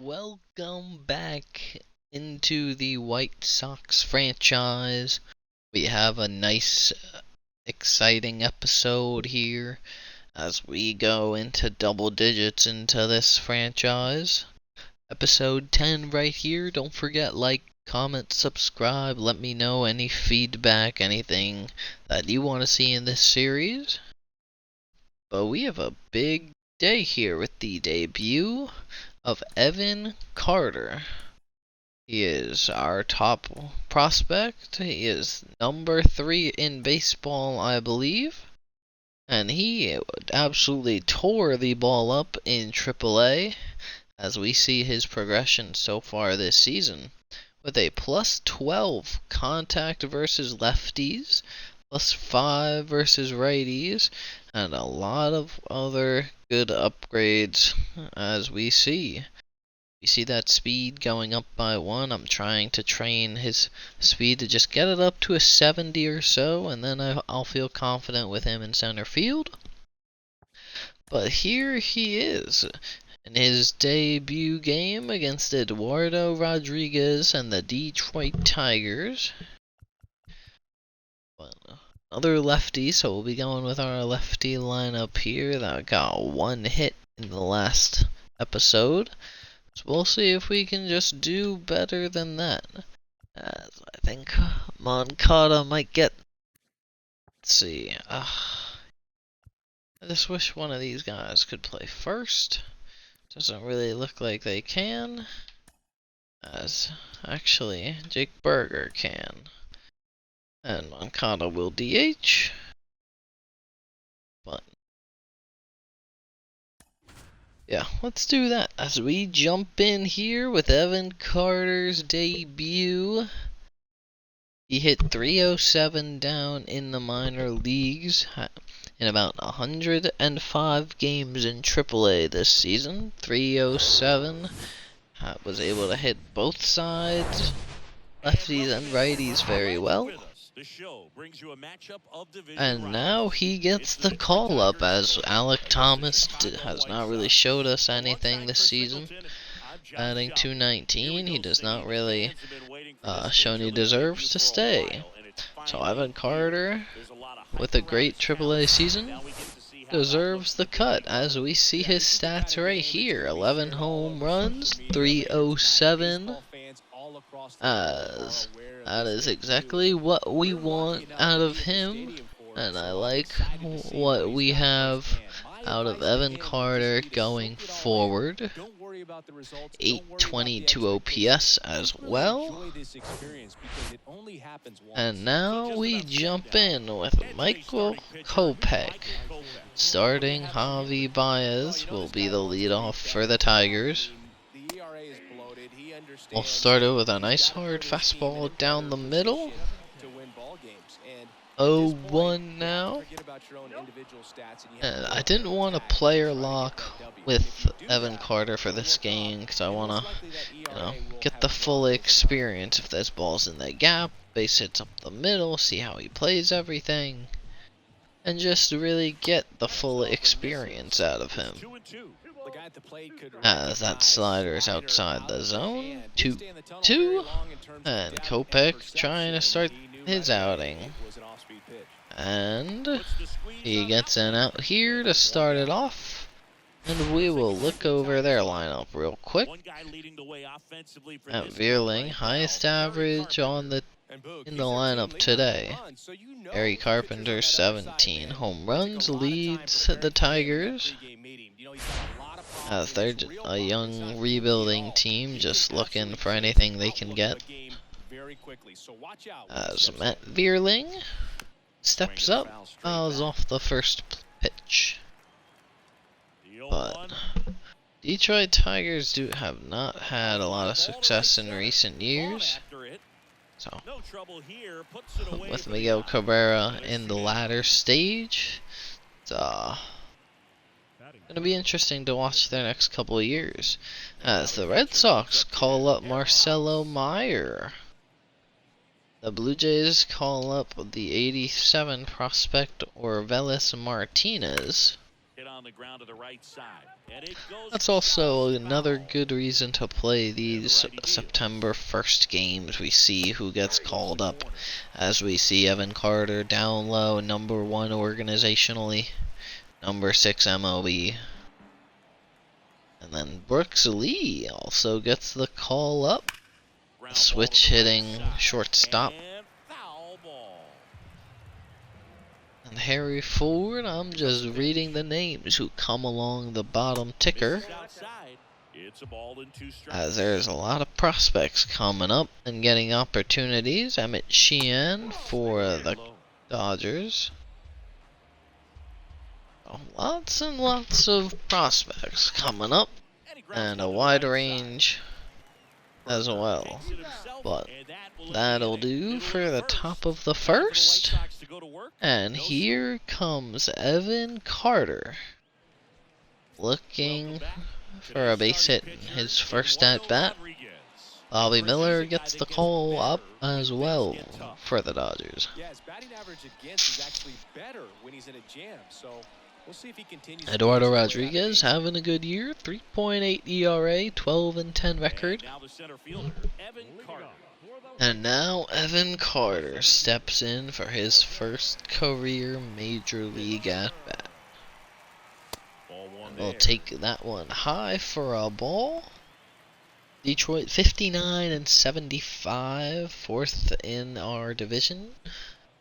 Welcome back into the White Sox franchise. We have a nice, exciting episode here as we go into double digits into this franchise. Episode 10 right here. Don't forget, like, comment, subscribe. Let me know any feedback, anything that you want to see in this series. But we have a big day here with the debut of Evan Carter. He is our top prospect. He is number 3 in baseball, I believe. And he absolutely tore the ball up in AAA as we see his progression so far this season. With a plus 12 contact versus lefties, plus 5 versus righties, and a lot of other good upgrades as we see. You see that speed going up by 1. I'm trying to train his speed to just get it up to a 70 or so, and then I'll feel confident with him in center field. But here he is in his debut game against Eduardo Rodriguez and the Detroit Tigers. Another lefty, so we'll be going with our lefty lineup here that got 1 hit in the last episode. So we'll see if we can just do better than that. As I think Moncada might get. Let's see. I just wish one of these guys could play first. Doesn't really look like they can. As actually, Jake Berger can. And Moncada will DH. But yeah, let's do that as we jump in here with Evan Carter's debut. He hit 307 down in the minor leagues in about 105 games in AAA this season. 307. Was able to hit both sides, lefties and righties, very well. And now he gets the call up as Alec Thomas has not really showed us anything this season. Batting .219, he does not really shown he deserves to stay. So Evan Carter, with a great AAA season, deserves the cut as we see his stats right here. 11 home runs, 307. As that is exactly what we want out of him, and I like what we have out of Evan Carter going forward. 822 OPS as well. And now we jump in with Michael Kopech. Starting Javi Baez will be the leadoff for the Tigers. We'll start it with a nice hard fastball down the middle. 0-1 now. And I didn't want a player lock with Evan Carter for this game because I want to, get the full experience. If there's balls in the gap, base hits up the middle, see how he plays everything, and just really get the full experience out of him. As that slider is outside the zone. 2-2. And Kopech trying to start his outing. And he gets an out here to start it off. And we will look over their lineup real quick. At Vierling, highest average in the lineup today. Harry Carpenter, 17 home runs, leads the Tigers. As they're a young rebuilding team, just looking for anything they can get. As Matt Vierling steps up, fouls off the first pitch. But Detroit Tigers have not had a lot of success in recent years. So, with Miguel Cabrera in the latter stage, it's gonna be interesting to watch their next couple of years as the Red Sox call up Marcelo Meyer. The Blue Jays call up the 87 prospect Orvelis Martinez. That's also another good reason to play these September 1st games. We see who gets called up, as we see Evan Carter down low, number 1 organizationally, number 6 MLB. And then Brooks Lee also gets the call up, switch hitting shortstop. And Harry Ford, I'm just reading the names who come along the bottom ticker, as there's a lot of prospects coming up and getting opportunities. Emmett Sheehan for the Dodgers. Lots and lots of prospects coming up, and a wide range as well. But that'll do for the top of the first. And here comes Evan Carter, looking for a base hit in his first at bat. Bobby Miller gets the call up as well for the Dodgers. Yeah, his batting average against is actually better when he's in a jam, so we'll see if he continues. Eduardo Rodriguez having a good year, 3.8 ERA, 12-10 record. And now Evan Carter steps in for his first career major league at bat. We'll take that one high for a ball. Detroit 59-75, fourth in our division,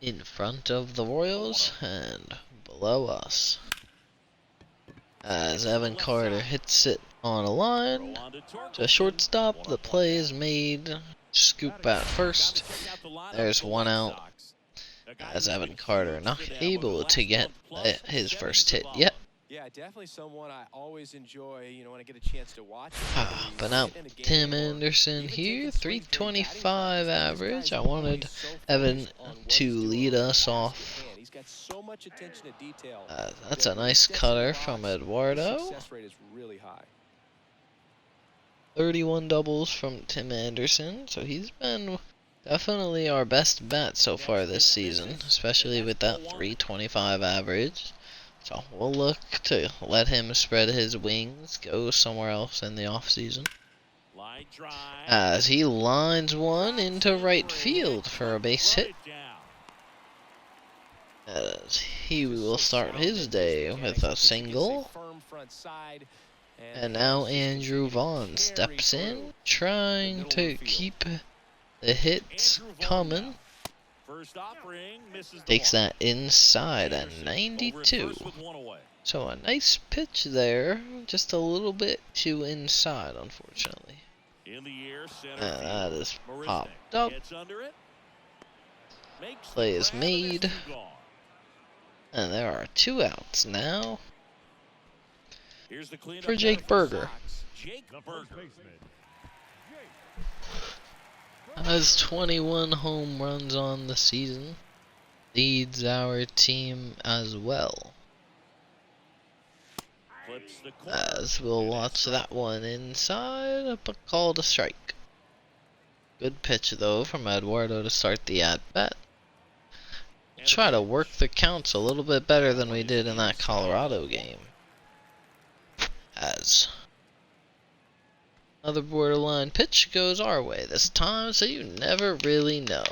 in front of the Royals and below us. As Evan Carter hits it on a line to shortstop, the play is made. Scoop at first. There's one out. As Evan Carter not able to get his first hit yet. Yeah, definitely someone I always enjoy, when I get a chance to watch. But now, Tim Anderson here, 325 average. I wanted Evan to lead us off. That's a nice cutter from Eduardo. 31 doubles from Tim Anderson, so he's been definitely our best bat so far this season, especially with that 325 average. So we'll look to let him spread his wings, go somewhere else in the offseason. As he lines one into right field for a base hit. As he will start his day with a single. And now Andrew Vaughn steps in, trying to keep the hits coming. Takes that inside at 92. So a nice pitch there, just a little bit too inside, unfortunately. That is popped up. Play is made. And there are 2 outs now for Jake Berger. Has 21 home runs on the season. Leads our team as well. As we'll watch that one inside, but called a strike. Good pitch though from Eduardo to start the at-bat. We'll try to work the counts a little bit better than we did in that Colorado game. As another borderline pitch goes our way this time, so you never really know.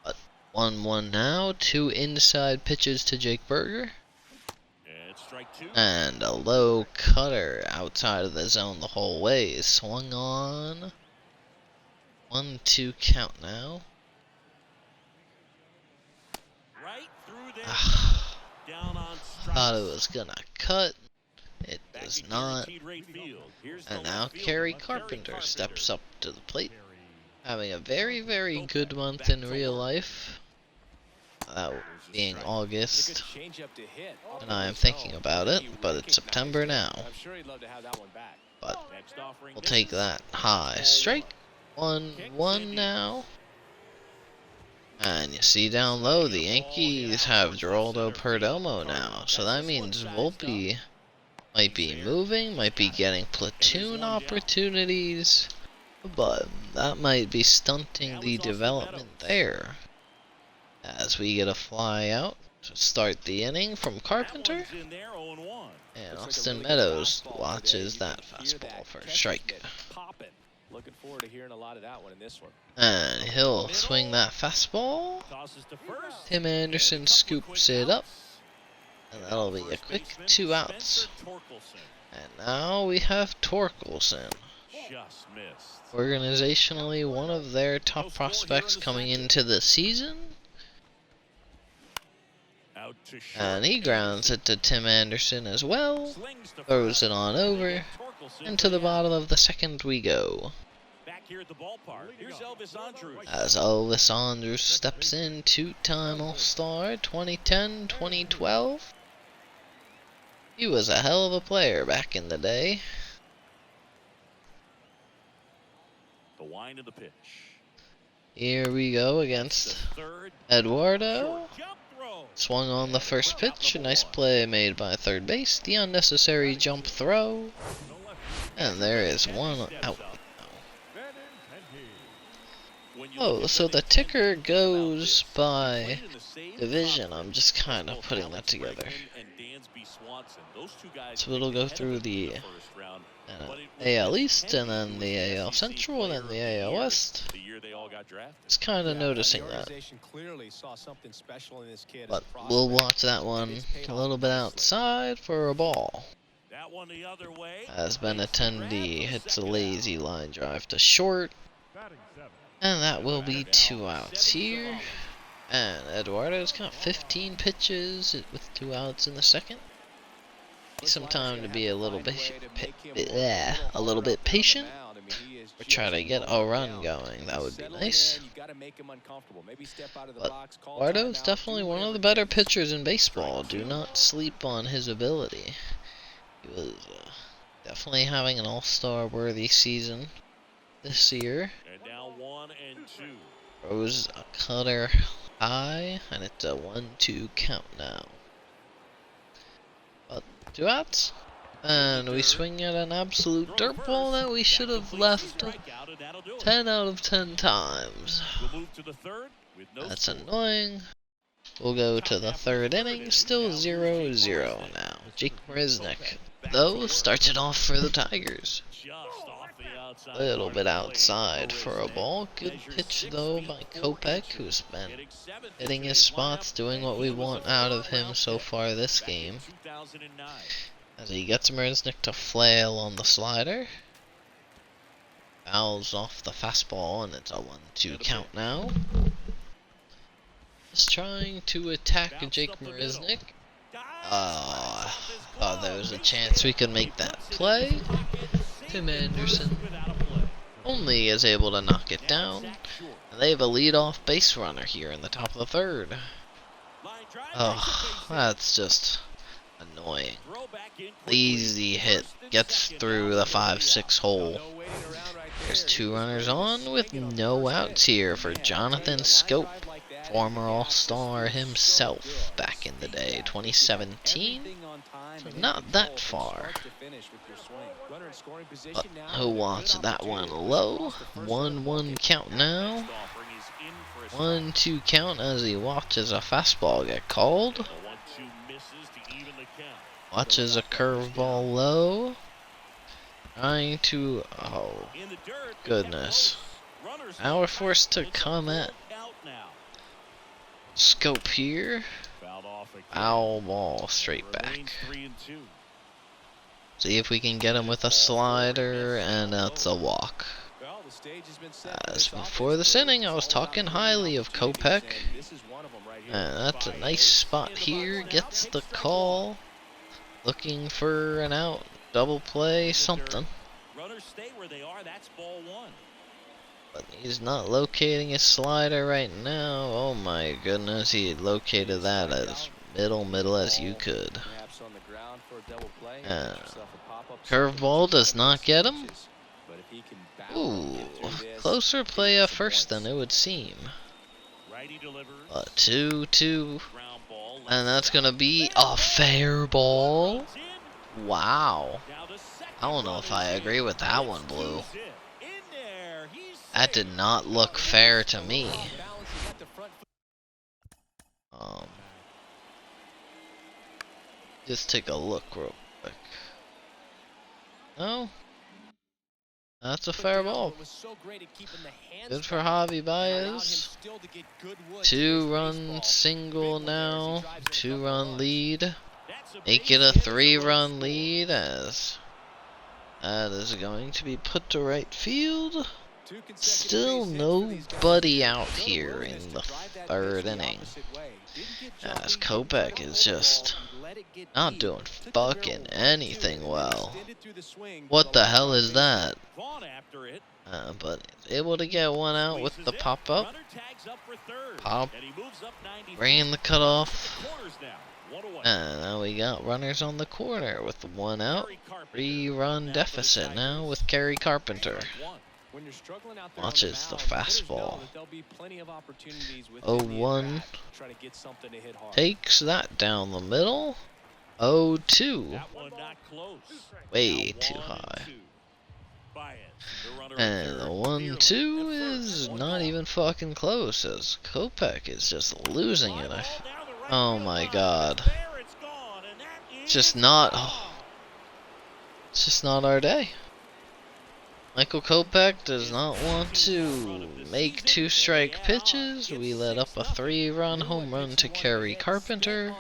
But 1-1 now, 2 inside pitches to Jake Berger. And a low cutter outside of the zone the whole way. Swung on. 1-2 count now. Thought it was gonna cut. It does not. And now Kerry Carpenter steps up to the plate. Having a very, very good month in real life. That being August. And I am thinking about it, but it's September now. But we'll take that high. Strike 1-1 now. And you see down low, the Yankees have Geraldo Perdomo now. So that means Volpe might be moving, might be getting platoon opportunities. But that might be stunting the development there. As we get a fly out to start the inning from Carpenter. And Austin Meadows watches that fastball for a strike. Looking forward to hearing a lot of that one in this one. And he'll swing that fastball. Tim Anderson scoops it up. And that'll be a quick 2 outs. And now we have Torkelson. Organizationally, one of their top prospects coming into the season. And he grounds it to Tim Anderson as well. Throws it on over. And to the bottom of the second we go. As Elvis Andrus steps in, 2-time All-Star, 2010, 2012. He was a hell of a player back in the day. The wind of the pitch. Here we go against Eduardo. Swung on the first pitch. A nice play made by third base. The unnecessary jump throw. And there is one out. Oh, so the ticker goes by division. I'm just kind of putting that together. So it'll go through the AL East, and then the AL Central, and then the AL West. Just kind of noticing that. But we'll watch that one a little bit outside for a ball. As Benintendi hits a lazy line drive to short. And that will be 2 outs here. And Eduardo's got 15 pitches with 2 outs in the second. Some time to be a little bit patient. Or try to get a run going. That would be nice. But Eduardo's definitely one of the better pitchers in baseball. Do not sleep on his ability. He was definitely having an all-star worthy season this year. Throws a cutter high, and it's a 1-2 count now. But 2 outs, and we swing at an absolute dirt ball that we should have left 10 out of 10 times. That's annoying. We'll go to the third inning, still 0-0 now. Jake Marisnick, though, starts it off for the Tigers. A little bit outside for a ball. Good pitch though by Kopech, who's been hitting his spots, doing what we want out of him so far this game. As he gets Marisnick to flail on the slider. Fouls off the fastball, and it's a 1-2 count now. Just trying to attack Jake Marisnick. Thought there was a chance we could make that play. Tim Anderson only is able to knock it down. And they have a leadoff base runner here in the top of the third. Oh, that's just annoying. Easy hit gets through the 5-6 hole. There's 2 runners on with no outs here for Jonathan Scope, former All-Star himself back in the day, 2017. Not that far. But he'll watch that one low. 1-1 count now. 1-2 count as he watches a fastball get called. Watches a curveball low. Trying to... oh, goodness. Now we're forced to come at Scope here. Foul ball straight back. See if we can get him with a slider, and that's a walk. As before this inning, I was talking highly of Kopech. And that's a nice spot here. Gets the call. Looking for an out. Double play, something. But he's not locating his slider right now. Oh my goodness, he located that as middle as you could. Curveball does not get him. Ooh, closer play at first than it would seem. 2-2, and that's gonna be a fair ball. Wow. I don't know if I agree with that one, Blue. That did not look fair to me. Just take a look real quick. No? That's a fair ball. Good for Javi Baez. 2-run single now. 2-run lead. Make it a 3-run lead as that is going to be put to right field. Still nobody out here in the 3rd inning. As Kopech is just not doing fucking anything well. What the hell is that? But able to get one out with the pop-up. Pop. Ran the cutoff. And now we got runners on the corner with 1 out. 3-run deficit now with Kerry Carpenter. Watches the fastball. 0-1. Takes that down the middle. 0-2. Way too high. And the 1-2 is not even fucking close as Kopech is just losing it. Oh my god. It's just not our day. Michael Kopech does not want to make 2-strike pitches. We let up a 3-run home run to Kerry Carpenter.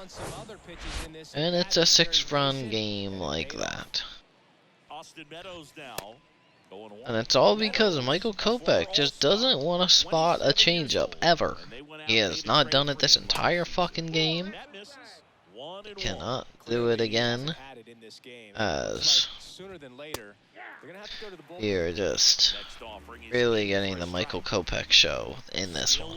And it's a 6-run game like that. And it's all because Michael Kopech just doesn't want to spot a changeup ever. He has not done it this entire fucking game. Cannot do it again. As you're just really getting the Michael Kopech show in this one.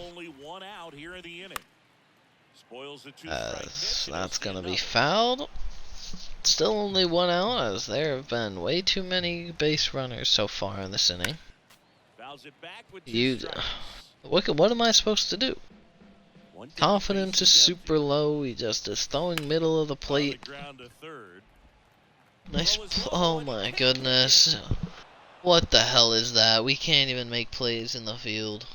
As that's going to be fouled. Still only 1 out as there have been way too many base runners so far in this inning. What am I supposed to do? Confidence is super low. He just is throwing middle of the plate. Nice. Oh my goodness. What the hell is that? We can't even make plays in the field.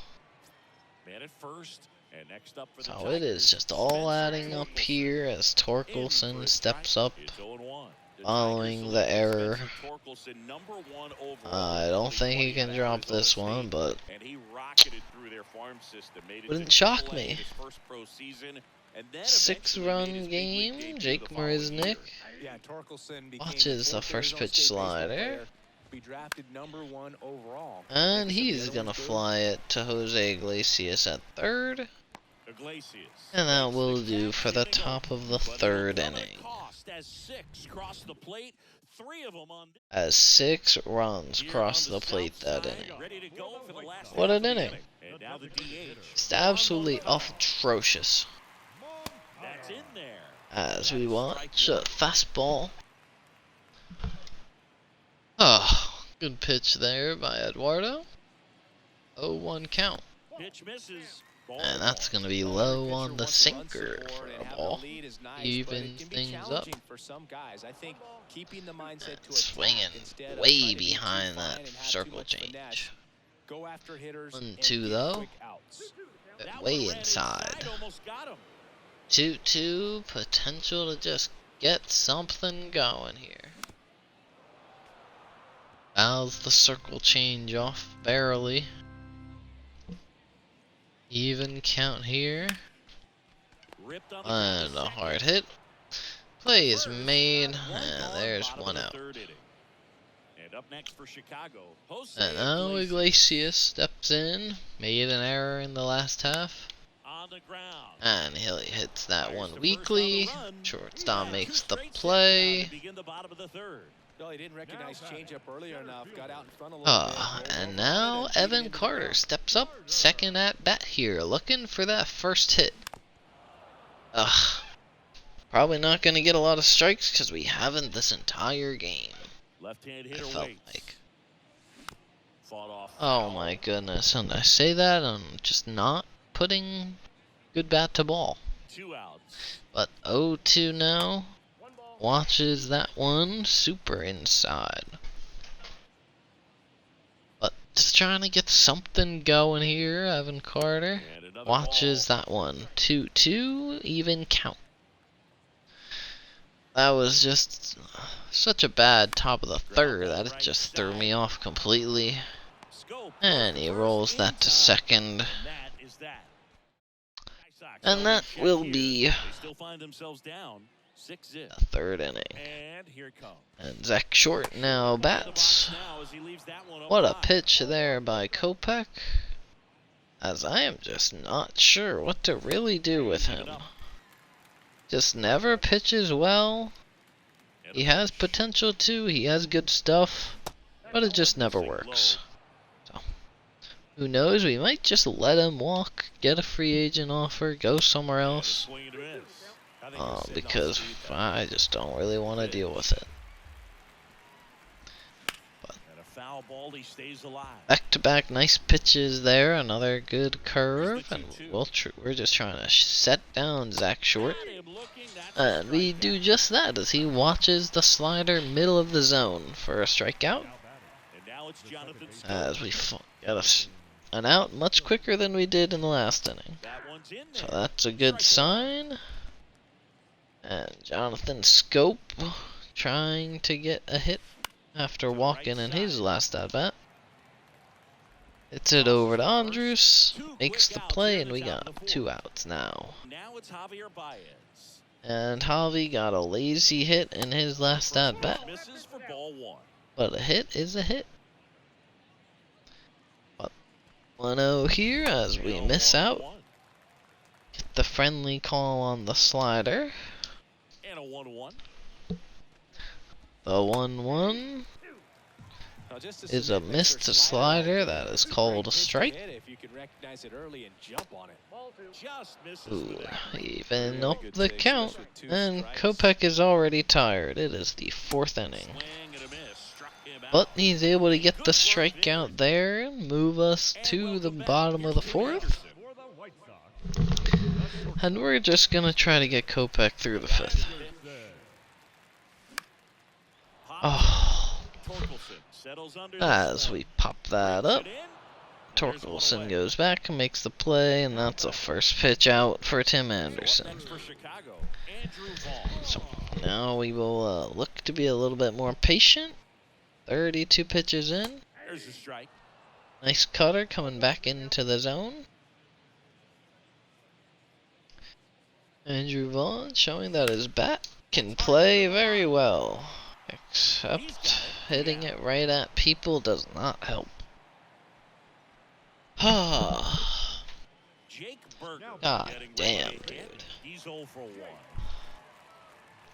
So it is just all adding up here as Torkelson steps up following the error. I don't think he can drop this one, but wouldn't shock me. 6-run game. Jake Marisnick watches the first pitch slider. And he's gonna fly it to Jose Iglesias at 3rd. And that will do for the top of the 3rd inning. As 6 runs cross the plate that inning. What an inning. It's absolutely atrocious. As we watch a fastball. Oh, good pitch there by Eduardo. 0-1 count. And that's going to be low on the sinker for a ball. Even things up. And swinging way behind that circle change. 1-2 though. Way inside. 2-2. Potential to just get something going here. Fouls the circle change off barely. Even count here. And a hard hit. Play is made. And there's 1 out. And now Iglesias steps in. Made an error in the last half. And he hits that one weakly. Shortstop makes the play. And now Evan Carter steps up, 2nd at bat here, looking for that first hit. Probably not going to get a lot of strikes because we haven't this entire game. I felt like. Oh my goodness, and I say that, I'm just not putting good bat to ball. But 0-2 now. Watches that one super inside. But just trying to get something going here. Evan Carter watches that one. 2-2 even count. That was just such a bad top of the third that it just threw me off completely. And he rolls that to second. And that will be the third inning. And Zach Short now bats. What a pitch there by Kopech. As I am just not sure what to really do with him. Just never pitches well. He has potential too, he has good stuff, but it just never works. So, who knows, we might just let him walk, get a free agent offer, go somewhere else. Because I just don't really want to deal with it. Back-to-back nice pitches there, another good curve, and we're just trying to set down Zach Short. And we do just that as he watches the slider middle of the zone for a strikeout. As we get an out much quicker than we did in the last inning. So that's a good sign. And Jonathan Scope trying to get a hit after walking in his last at-bat. Hits it over to Andrus, makes the play, and we got 2 outs now. And Javi got a lazy hit in his last at-bat. But a hit is a hit. But 1-0 here as we miss out. Get the friendly call on the slider. The 1-1 is a missed slider that is called a strike. Ooh, even up the count, and Kopech is already tired. It is the 4th inning. But he's able to get the strikeout there and move us to the bottom of the 4th. And we're just gonna try to get Kopech through the 5th. Oh. As we pop that up, Torkelson goes back and makes the play, and that's a first pitch out for Tim Anderson. So now we will look to be a little bit more patient. 32 pitches in. Nice cutter coming back into the zone. Andrew Vaughn showing that his bat can play very well. Except hitting it right at people does not help. God damn, dude.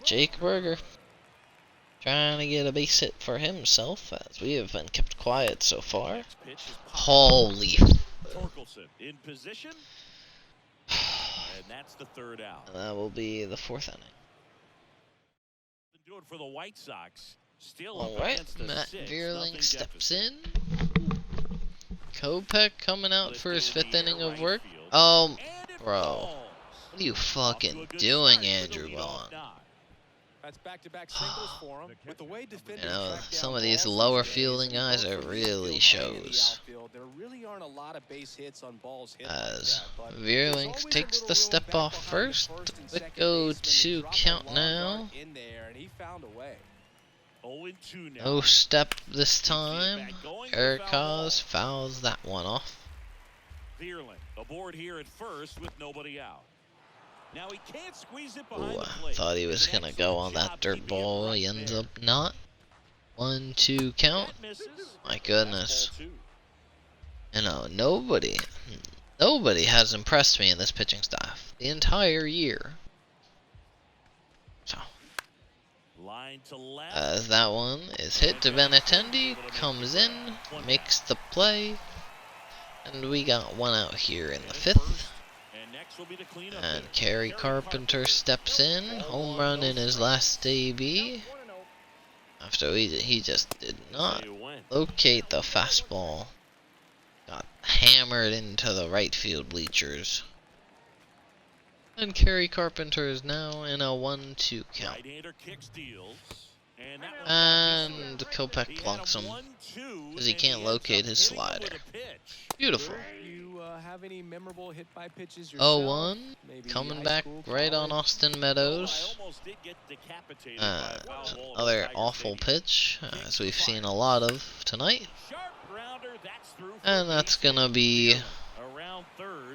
Jake Berger trying to get a base hit for himself, as we have been kept quiet so far. Holy in position. And that's the 3rd out. And that will be the 4th inning. Do it for the White Sox. Still alright, Matt Vierling steps in. Kopech coming out for his 5th inning of work. Oh, bro. What are you fucking doing, Andrew Vaughn? That's back-to-back singles for him. With the way you know, some of these lower fielding guys, it really shows. There really aren't a lot of base hits on balls hit as Vierling takes the step off first. Quick 0-2 count now. No step this time. Eric Haas fouls that one off. Vierling aboard here at first with nobody out. Now he can't squeeze it Ooh, I thought he was gonna go on that dirt ball. He ends up not. 1-2 count. My goodness. You know, nobody has impressed me in this pitching staff the entire year. So, as that one is hit to Benintendi, comes in, makes the play, and we got 1 out here in the 5th. And Kerry Carpenter steps in, home run in his last AB. After he just did not locate the fastball. Got hammered into the right field bleachers. And Kerry Carpenter is now in a 1-2 count. And Kopech blocks him because he can't locate his slider. Beautiful. You have any memorable hit by pitches yourself? 0-1, Maybe coming high back school, right on college? Austin Meadows. Another awful pitch, as we've seen a lot of tonight. And that's gonna be...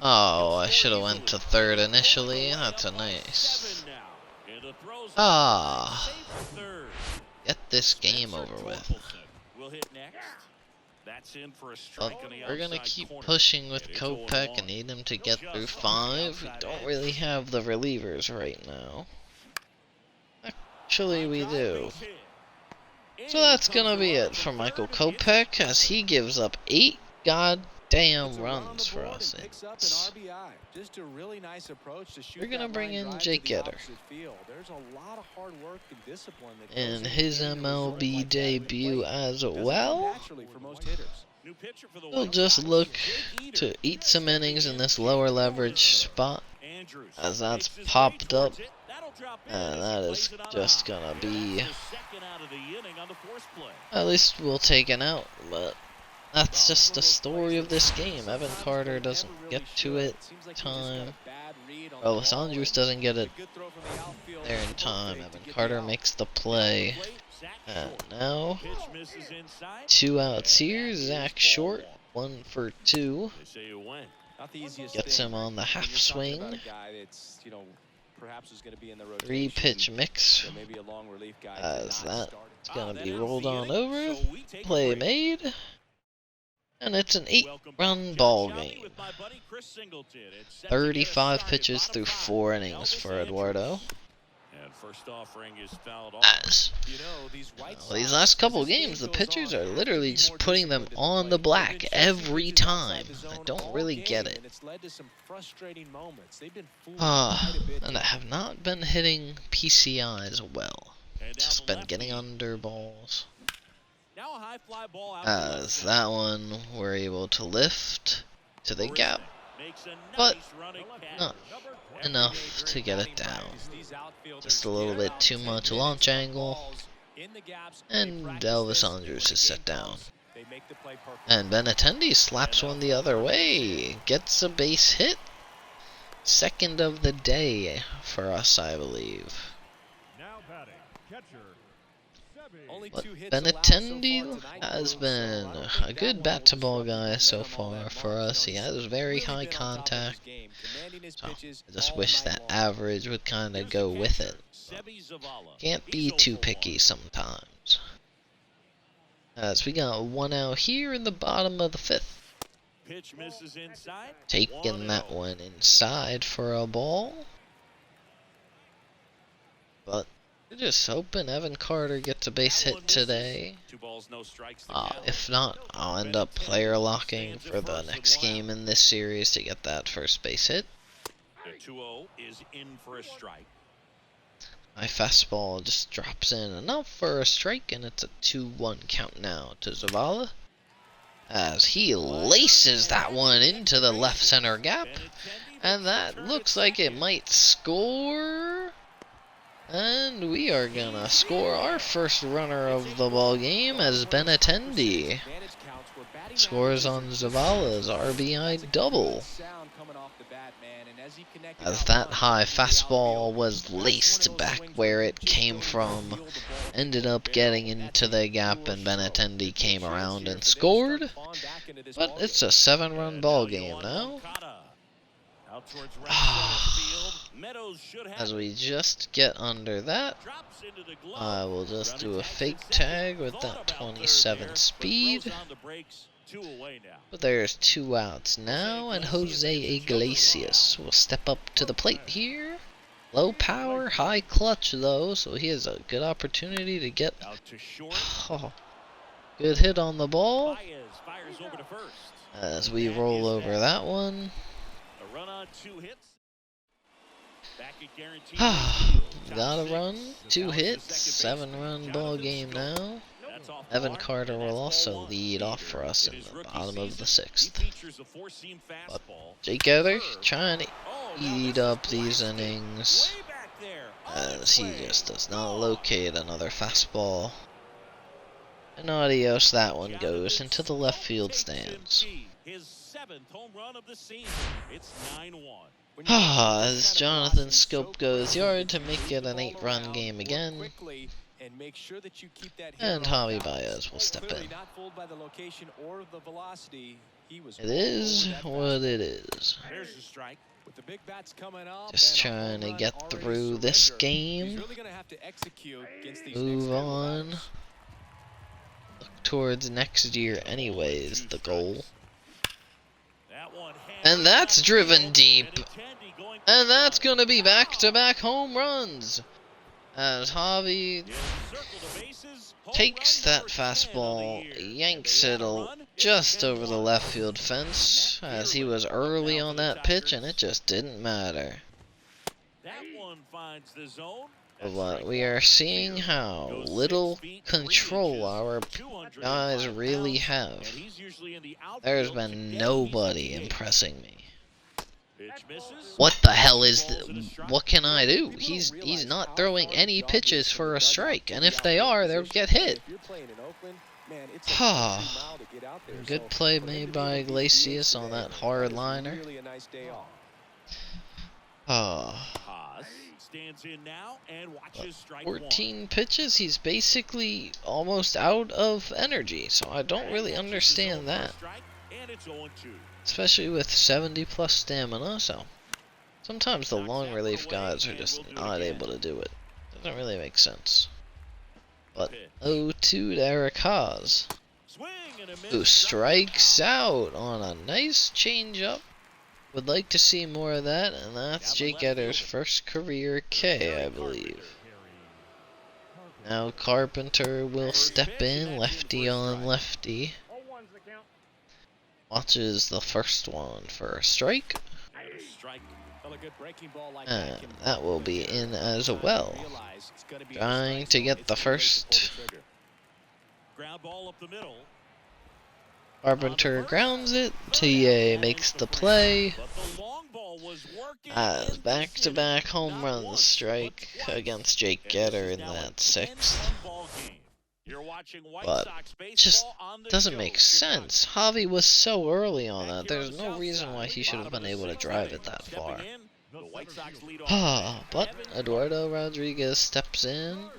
Oh, I should have went to third initially. That's a nice... Ah, get this game over with. Well, we're gonna keep pushing with Kopech and need him to get through 5. We don't really have the relievers right now. Actually, we do. So that's gonna be it for Michael Kopech, as he gives up 8 goddamn runs for us. We're gonna bring in Jake Getter in his MLB debut as well. We'll just look to eat some innings in this lower leverage spot, as that's popped up, and that is just gonna be... At least we'll take an out, but that's just the story of this game. Evan Carter doesn't get to it in time. Los Andres doesn't get it there in time. Evan Carter makes the play. And now, 2 outs here. Zach Short, 1 for 2. Gets him on the half swing. 3-pitch mix, as that's gonna be rolled on over. Play made. And it's an 8-run ball game. 35 pitches through 4 innings for Eduardo. As these last couple games, the pitchers are literally just putting them on the black every time. I don't really get it. And I have not been hitting PCIs well. Just been getting under balls. As that one, we're able to lift to the gap, but not enough to get it down. Just a little bit too much launch angle, and Elvis Andrews is set down. And Benintendi slaps one the other way, gets a base hit. Second of the day for us, I believe. But Benintendi has been a good bat-to-ball guy so far for us. He has very high contact. So I just wish that average would kind of go with it. Can't be too picky sometimes. As we got 1 out here in the bottom of the 5th. Taking that one inside for a ball. But we're just hoping Evan Carter gets a base hit today. If not, I'll end up player locking for the next game in this series to get that first base hit. My fastball just drops in enough for a strike, and it's a 2-1 count now to Zavala, as he laces that one into the left center gap, and that looks like it might score. And we are gonna score our first runner of the ball game, as Benintendi scores on Zavala's RBI double. As that high fastball was laced back where it came from, ended up getting into the gap, and Benintendi came around and scored. But it's a 7-run ball game now. As we just get under that, I will just do a fake tag with that 27 speed. But there's 2 outs now, and Jose Iglesias will step up to the plate here. Low power, high clutch though, so he has a good opportunity to get good hit on the ball. As we roll over that one. Got a run, 2 hits, 7-run ball game now. Evan Carter will also lead off for us in the bottom of the 6th. But Jake Getter trying to eat up these innings. as he just does not locate another fastball. And adios, that one goes into the left field stands. His 7th home run of the season. It's 9-1. As Jonathan Scope goes yard to make it an 8-run game again. And Javi Baez will step in. It is what it is. There's the strike. Just trying to get through this game. Move on. Look towards next year anyways, the goal. And that's driven deep. And that's gonna be back-to-back home runs. As Javi takes that fastball, yanks it just over the left field fence, as he was early on that pitch and it just didn't matter. But we are seeing how little control our guys really have. There's been nobody impressing me. What the hell is what can I do? He's not throwing any pitches for a strike, and if they are, they'll get hit. Good play made by Iglesias on that hard liner. 14 pitches, he's basically almost out of energy, so I don't really understand that. Especially with 70 plus stamina, so sometimes the long relief guys are just not able to do it. Doesn't really make sense. But 0-2 to Eric Haas, who strikes out on a nice changeup. Would like to see more of that, and that's Jake Etter's first career K, I believe. Now Carpenter will step in, lefty on lefty. Watches the first one for a strike. And that will be in as well. Trying to get the first. Carpenter grounds it. TA makes the play. As back-to-back home run strike against Jake Getter in that 6th. But just doesn't make sense. Javi was so early on that. There's no reason why he should have been able to drive it that far. But Eduardo Rodriguez steps in.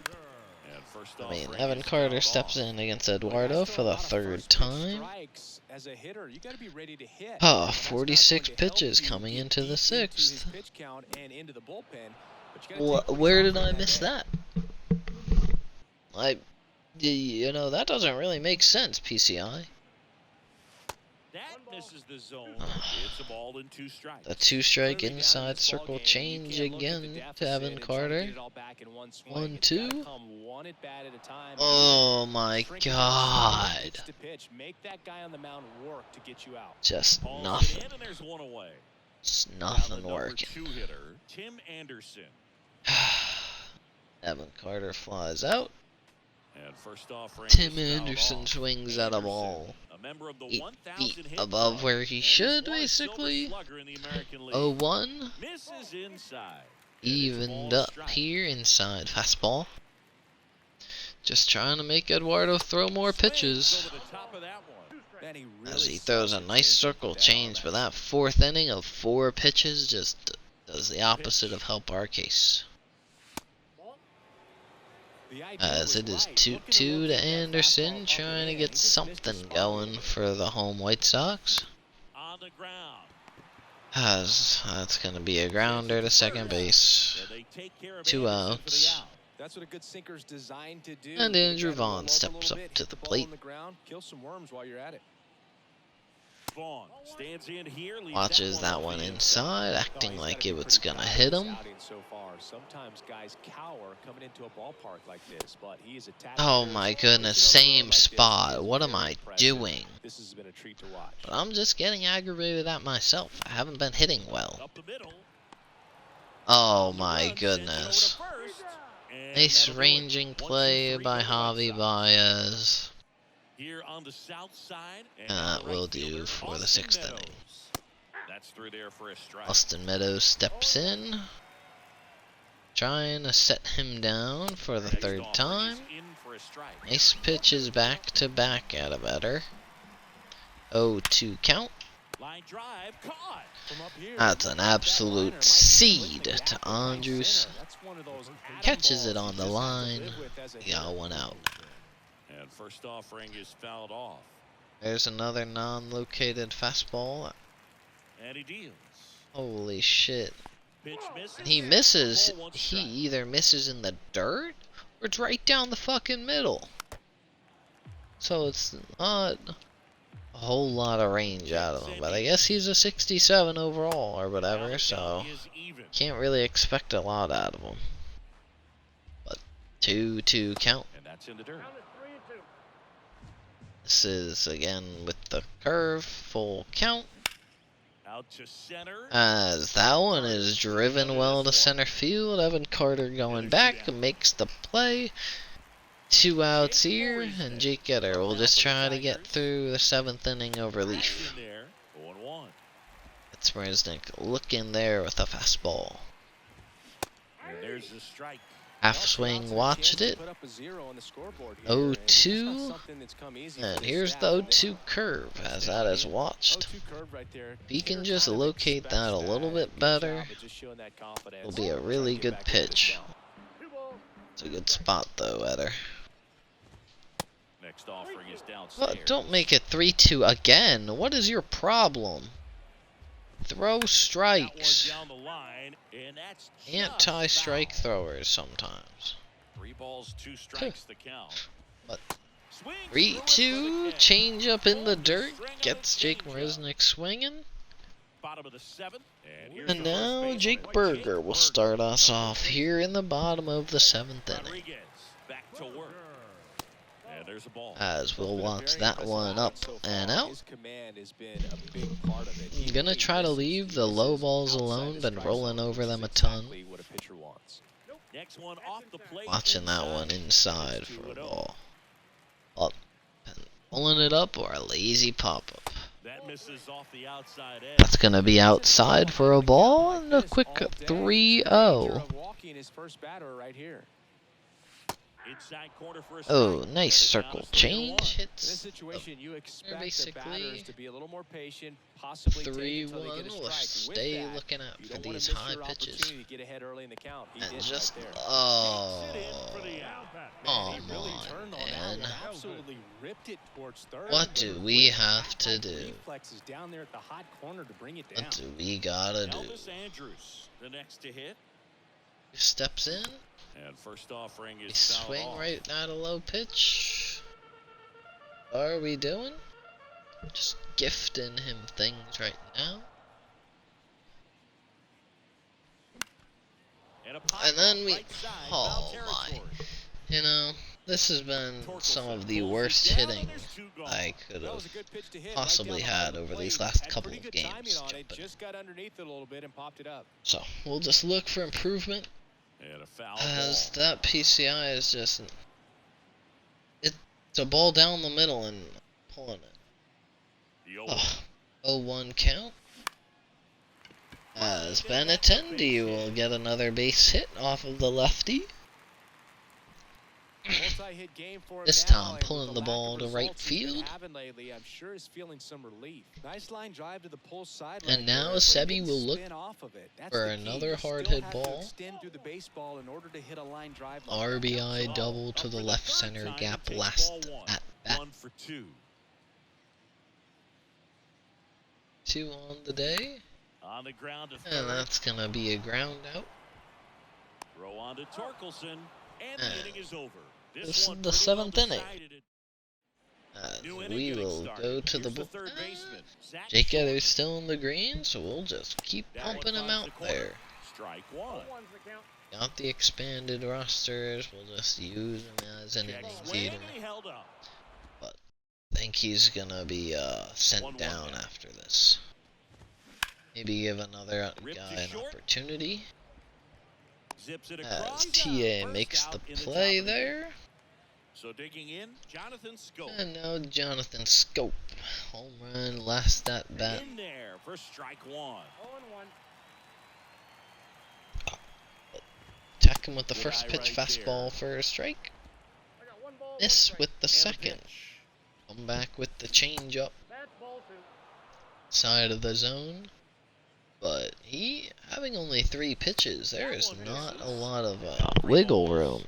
Evan Carter steps in against Eduardo for the 3rd time. 46 pitches coming into the 6th. Where did I miss that? You know, that doesn't really make sense, PCI. The 2-strike inside circle change again to Evan Carter. 1-2. Oh my god. Just nothing. Just nothing working. Evan Carter flies out. Tim Anderson swings at a ball 8 feet above where he should, basically. 0-1. Evened up here inside fastball. Just trying to make Eduardo throw more pitches. As he throws a nice circle change, but that 4th inning of 4 pitches just does the opposite of help our case. As it is 2-2 to Anderson, trying to get something going for the home White Sox. As that's going to be a grounder to second base. 2 outs. And Andrew Vaughn steps up to the plate. Watches that one inside, acting like it was gonna hit him. Oh my goodness, same spot. What am I doing? But I'm just getting aggravated at myself. I haven't been hitting well. Oh my goodness. Nice ranging play by Javi Baez. Here on the south side, and that will do for the 6th inning. That's through there for a strike. Austin Meadows steps in. Trying to set him down for the third time. Nice pitches back to back at a better. 0-2 count. Line drive caught. From up here. That's an absolute seed to Andrews. Catches it on the line. He got one out. And first offering is fouled off. There's another non-located fastball. And he deals. Holy shit. Pitch misses. He misses. Ball one He strike. either misses in the dirt or it's right down the fucking middle. So it's not a whole lot of range out of him. But I guess he's a 67 overall or whatever. So Is even. can't really expect a lot out of him. But 2-2 count. And that's in the dirt. This is again with the curve. Full count. Out to center. As that one is driven well to center field. Evan Carter going back makes the play. 2 outs here, and Jake Getter will just try to get through the 7th inning of relief. In there. 0-1. It's Resnick looking there with a fastball. And there's the strike. Half swing, watched it. 0-2. And here's the 0-2 curve, as that is watched. If he can just locate that a little bit better, it'll be a really good pitch. It's a good spot though, Eder. Next offering is downstairs. But don't make it 3-2 again. What is your problem? Throw That strikes. one down the line, and that's just Anti-strike foul. throwers sometimes. 3 balls, 2 strikes the count. But Swing, 3-2, change up in the dirt, gets Jake Marisnick swinging. Bottom of the 7th. And, here's And the first now baseman, Jake Berger will start us off here in the bottom of the 7th inning. Rodriguez back to work. And there's a ball. As we'll watch that one up and out. I'm gonna try to leave the low balls alone, been rolling over them a ton. Next one off the plate. Watching that one inside for a ball. Up and pulling it up or a lazy pop-up. That misses off the outside edge. That's gonna be outside for a ball and a quick 3-0. Inside corner for a Oh, strike. nice And the circle count is 3-1. change. In this Hits situation, you expect the basically batters to be a little more patient, possibly take it until they 3-1. get a We'll strike. stay With that, looking out you for don't wanna these miss high your pitches. opportunity to get ahead early in the count. He And did just, right there. oh, Gets it in for the out. come He really on, turned on that man. one. Absolutely ripped it towards third. What do we have to do? Reflexes down there at the hot corner to bring it down. What do we gotta do? Elvis Andrews, the next to hit. Steps in. And first offering We is fouled swing off. right at a low pitch. What are we doing? Just gifting him things right now. And then we, oh my, you know, this has been some of the worst hitting I could have possibly had over these last couple of games. Jumping. Just got underneath it a little bit and popped it up. So we'll just look for improvement, And a foul as ball. that PCI is just, it's a ball down the middle and pulling it. The 0-1. Oh, 0-1 count. As Benintendi will get another base hit off of the lefty. Multi-hit game for him This now, time and with pulling the lack ball of to right results he's been field. having lately, I'm sure he's feeling some relief. Nice line drive to the pull side And right now there, but Sebi didn't will look spin off of it. That's for the key. another You still hard hit have to ball. extend through the baseball in order to hit a line drive like that. RBI double to Up the for left third center time, gap he takes last ball one. at bat. 1 for 2. 2 on the day. On the ground to And third. that's gonna be a ground out. Throw on to Torkelson. And the And inning is over. this is one the pretty well 7th inning. decided. New As inning we getting will started. go to the Here's bull. third baseman, Zach Jake Short. Ether's still in the green, so we'll just keep That one pumping him finds out the corner. there. Strike one. Got the expanded rosters, we'll just use him as an Check innings swing, eater. and he held up. Think he's gonna be sent 1-1 down now. after this. Maybe give another Ripped guy to an short. opportunity. Zips it As across. TA First makes the out in top play of the there. inning. So digging in, Jonathan Scope. And now Jonathan Scope. Home run, last at bat. In there for strike one. attack him with the first pitch fastball for a strike. Miss with the second. Come back with the changeup. Side of the zone. But he, having only 3 pitches, there is not a lot of wiggle room.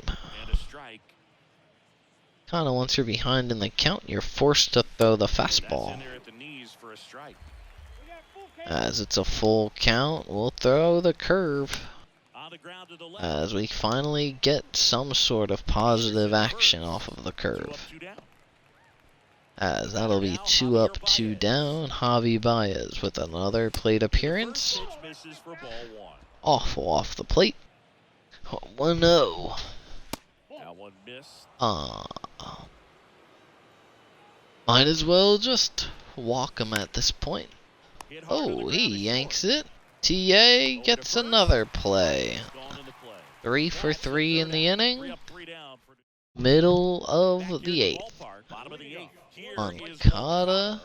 Kind of once you're behind in the count, you're forced to throw the fastball. As it's a full count, we'll throw the curve. As we finally get some sort of positive action off of the curve. As that'll be 2 up, 2 down. Javi Baez with another plate appearance. Awful off the plate. 1-0. Might as well just walk him at this point. Oh, he yanks it. TA gets another play. 3 for 3 in the inning. Middle of the 8th. Moncada.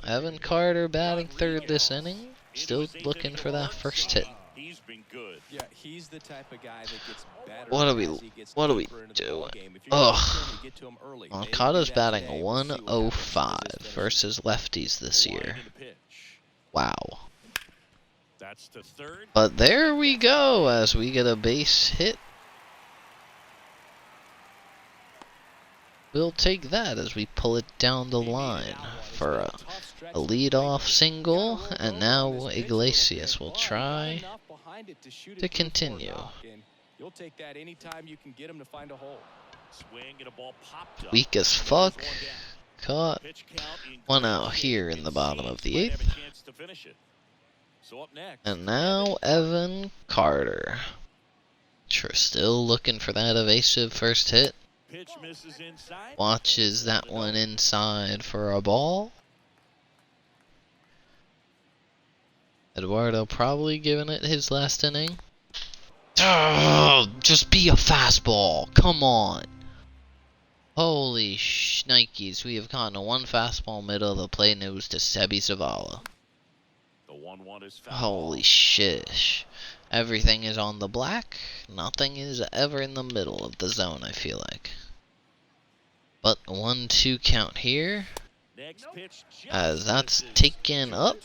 Evan Carter batting third this inning. Still looking for that first hit. Yeah, he's the type of guy that gets better. What are we doing? Ugh. Moncada's batting 105 versus lefties this year. Wow. But there we go as we get a base hit. We'll take that as we pull it down the line for a leadoff single, and now Iglesias will try to continue. Weak as fuck. Caught. 1 out here in the bottom of the 8th. And now Evan Carter. Still looking for that evasive first hit. Watches that one inside for a ball. Eduardo probably giving it his last inning. Oh, just be a fastball. Come on. Holy shnikes. We have gotten a 1 fastball middle of the plate, and it was to Sebi Zavala. Holy shit. Everything is on the black. Nothing is ever in the middle of the zone, I feel like. But 1-2 count here. As that's taken up.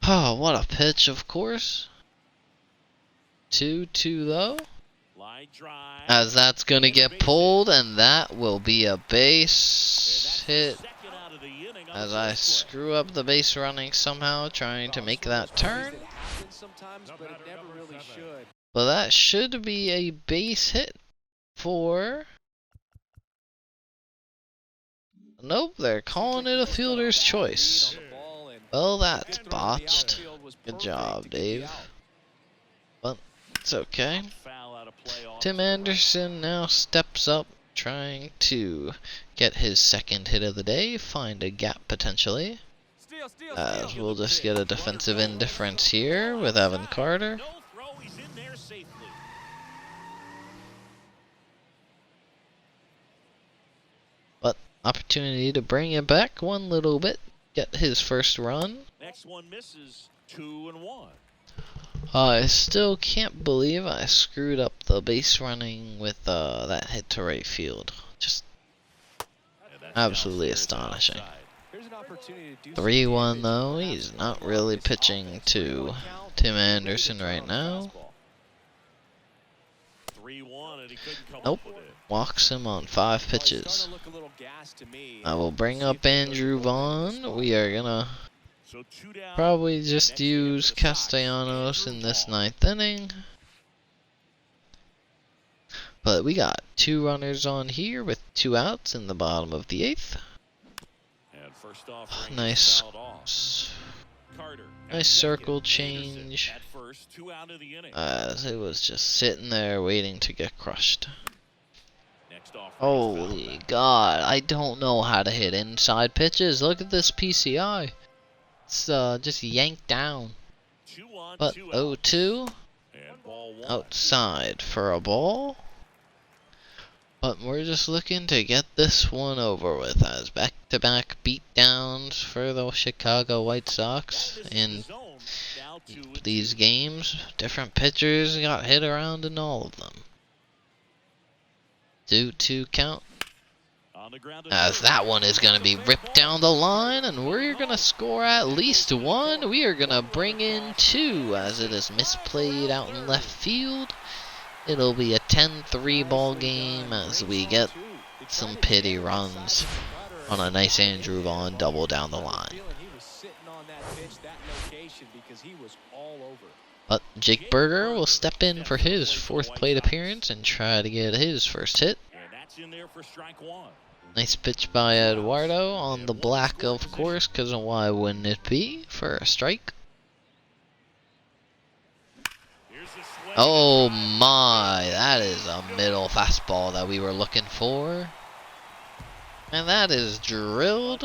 Oh, what a pitch, of course. 2-2 though. As that's going to get pulled, and that will be a base hit. As I screw up the base running somehow, trying to make that turn. But that should be a base hit for... Nope, they're calling it a fielder's choice. Well, that's botched. Good job, Dave. But it's okay. Tim Anderson now steps up, trying to get his second hit of the day, find a gap potentially. As we'll just get a defensive indifference here with Evan Carter. But opportunity to bring it back one little bit, get his first run. Next one misses. 2-1. I still can't believe I screwed up the base running with that hit to right field. Just absolutely astonishing. 3-1 though. He's not really pitching to Tim Anderson right now. Nope. Walks him on 5 pitches. I will bring up Andrew Vaughn. We are gonna probably just use Castellanos in this 9th inning. But we got 2 runners on here with 2 outs in the bottom of the 8th. Nice circle change. As it was just sitting there waiting to get crushed. Holy God, I don't know how to hit inside pitches. Look at this PCI. It's just yanked down. But 0-2 outside for a ball. But we're just looking to get this one over with, as back-to-back beatdowns for the Chicago White Sox in these games. Different pitchers got hit around in all of them. 2-2 count. As that one is going to be ripped down the line, and we're going to score at least one. We are going to bring in two as it is misplayed out in left field. It'll be a 10-3 ball game as we get some pity runs on a nice Andrew Vaughn double down the line. But Jake Berger will step in for his fourth plate appearance and try to get his first hit. Nice pitch by Eduardo on the black, of course, because why wouldn't it be, for a strike? Oh my, that is a middle fastball that we were looking for. And that is drilled.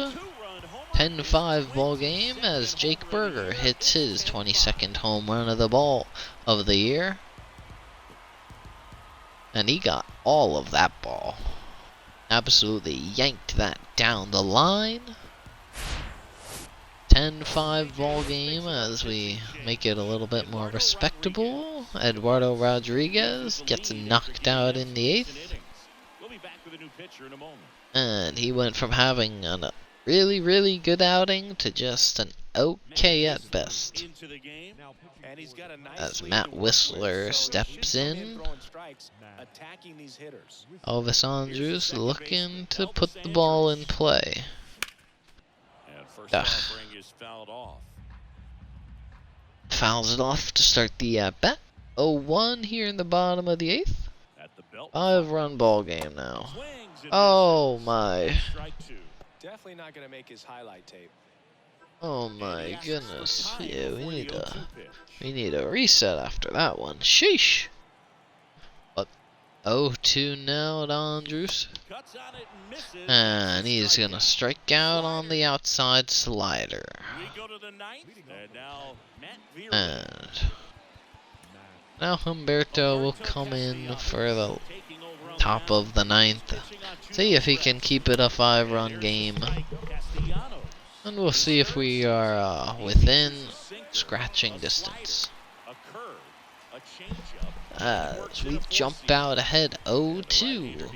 10-5 ball game as Jake Berger hits his 22nd home run of the year. And he got all of that ball. Absolutely yanked that down the line. 10-5 ball game as we make it a little bit more respectable. Eduardo Rodriguez gets knocked out in the 8th. And he went from having a really, really good outing to just an okay at best. As Matt Whistler steps in. Elvis Andrus looking to put the ball in play. Fouls it off to start the at-bat. 0-1 here in the bottom of the 8th. 5-run ball game now. Oh my. Definitely not going to make his highlight tape. Oh my goodness. Yeah, we need a reset after that one. Sheesh. But 0-2 now at Andrus. And he's going to strike out on the outside slider. And now Humberto will come in for the top of the 9th. See if he can keep it a 5-run game. And we'll see if we are within scratching distance. As we jump out ahead 0-2.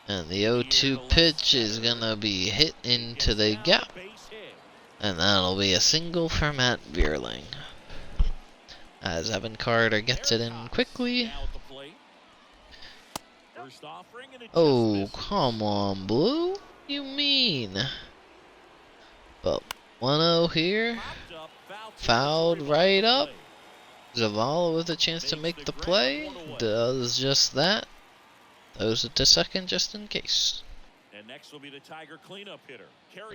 And the 0-2 pitch is going to be hit into the gap. And that'll be a single for Matt Vierling. As Evan Carter gets it in quickly. Oh, come on, Blue. You mean? But 1-0 here. Fouled right up. Zavala with a chance to make the play. Does just that. Throws it to second just in case.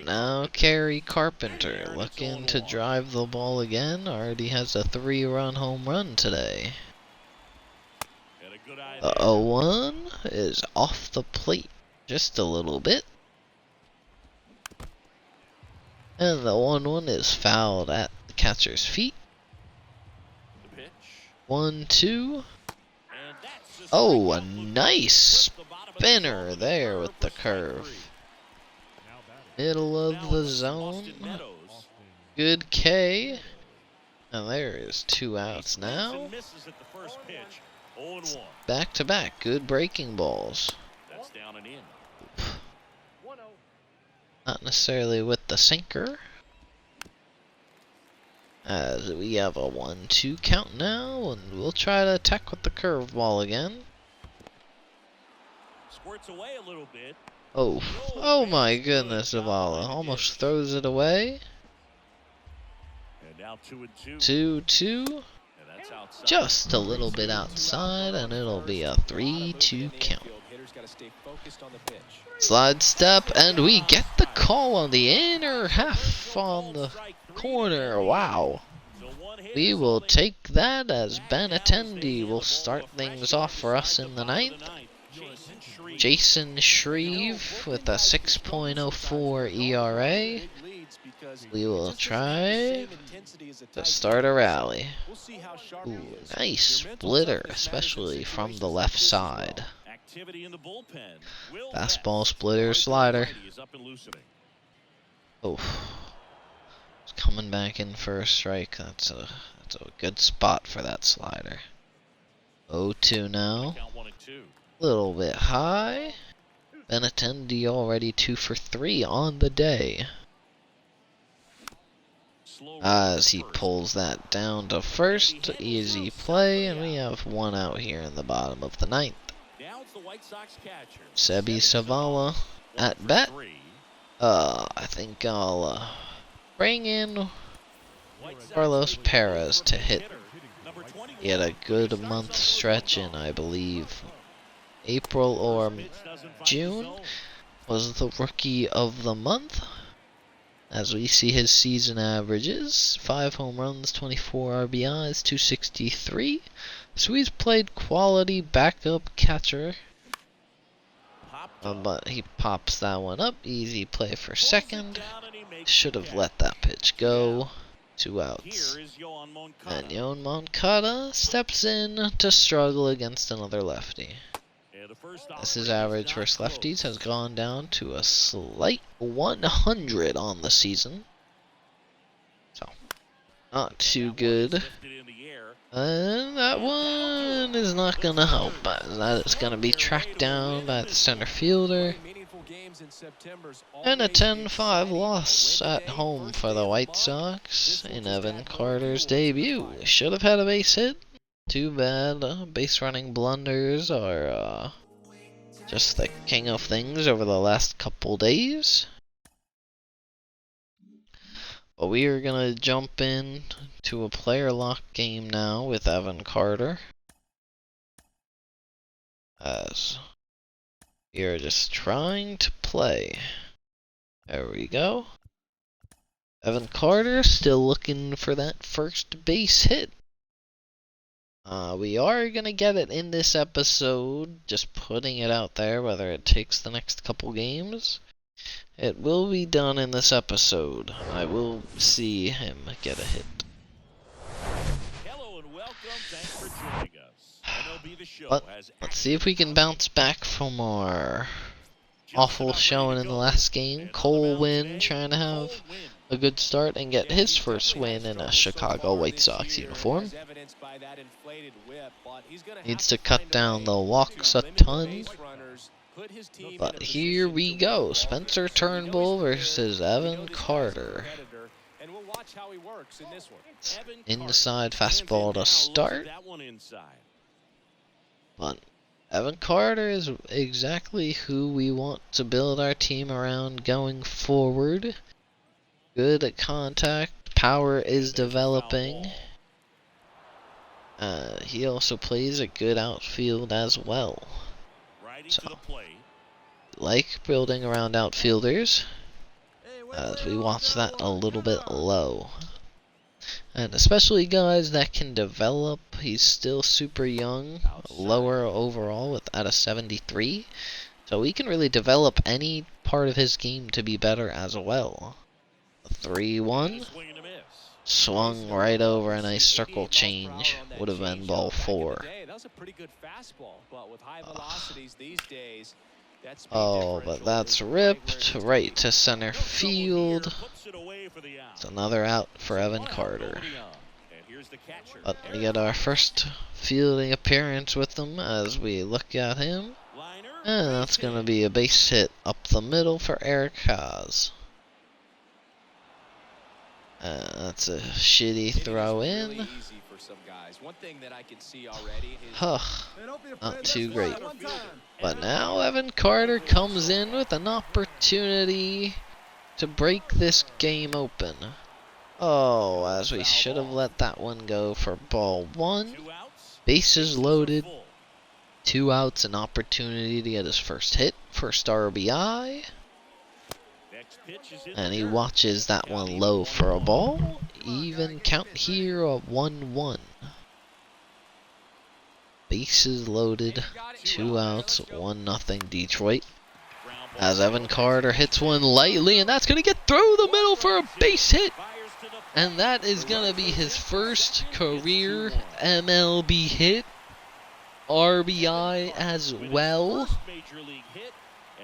Now Kerry Carpenter looking to drive the ball again. Already has a 3-run home run today. The 0-1 is off the plate just a little bit. And the 1-1 is fouled at the catcher's feet. 1-2. Oh, a nice spinner there with the curve. Middle of the zone. Good K. And there is 2 outs now. Back to back. Good breaking balls. Not necessarily with the sinker. As we have a 1-2 count now, and we'll try to attack with the curveball again. Oh my goodness, Zavala almost throws it away. 2-2. Just a little bit outside, and it'll be a 3-2 count. Slide step, and we get the call on the inner half on the corner. Wow. We will take that as Ben Attendee will start things off for us in the 9th. Jason Shreve with a 6.04 ERA. We will try to start a rally. Ooh, nice splitter, especially from the left side. Fastball, splitter, slider. Oh, coming back in for a strike. That's a good spot for that slider. 0-2 now. Count 1-2. Little bit high. Benintendi already 2 for 3 on the day. Slow As he first. pulls that down to first. Easy play, and we have one out here in the bottom of the ninth. Now it's the White Sox catcher. Sebi Savala 1 at for bat. 3. I think I'll bring in White Sox Carlos with Perez to hit. number 21. He had a good month stretch in, I believe, April or Pitch doesn't find the June. zone. Was the rookie of the month. As we see his season averages, 5 home runs, 24 RBIs, 263. So he's played quality backup catcher. Popped up. But he pops that one up. Easy play for Pulls it second. down and he makes Should the have catch. let that pitch go. 2 outs. Here is Yohan Moncada. And Yohan Moncada steps in to struggle against another lefty. And the first As his offering is average not versus close. lefties has gone down to a slight 100 on the season. So, not too That one is good. lifted in the air. And that one is not going to help. As that is going to be tracked down by the center fielder. And a 10-5 loss at home for the White Sox in Evan Carter's debut. Should have had a base hit. Too bad. Base running blunders are just the king of things over the last couple days. But we are going to jump in to a player lock game now with Evan Carter. As we are just trying to play. There we go. Evan Carter still looking for that first base hit. We are going to get it in this episode, just putting it out there, whether it takes the next couple games. It will be done in this episode. I will see him get a hit. Hello and welcome. Thanks for joining us. MLB The Show But has let's see if we can bounce back from our awful showing in the last game. Cole Winn trying to have a good start and get his first win in a Chicago White Sox uniform. Needs to cut down the walks a ton. But here we go. Spencer Turnbull versus Evan Carter. Inside fastball to start. But Evan Carter is exactly who we want to build our team around going forward. Good at contact. Power is developing. He also plays a good outfield as well. So, like building around outfielders, as we watch that a little bit low. And especially guys that can develop. He's still super young, lower overall at a 73. So he can really develop any part of his game to be better as well. 3-1. Swung right over a nice circle change. Would have been ball 4. Oh, but that's ripped right to center field. It's another out for Evan Carter. But we get our first fielding appearance with him as we look at him. And that's going to be a base hit up the middle for Eric Haas. That's a shitty throw in. Huh, not too great. But now Evan Carter comes in with an opportunity to break this game open. Oh, as we should have let that one go for ball 1. Bases loaded. 2 outs, an opportunity to get his first hit, first RBI. And he watches that one low for a ball. Even count here of 1-1. Bases loaded, 2 outs, 1-0 Detroit. As Evan Carter hits one lightly, and that's going to get through the middle for a base hit. And that is going to be his first career MLB hit. RBI as well.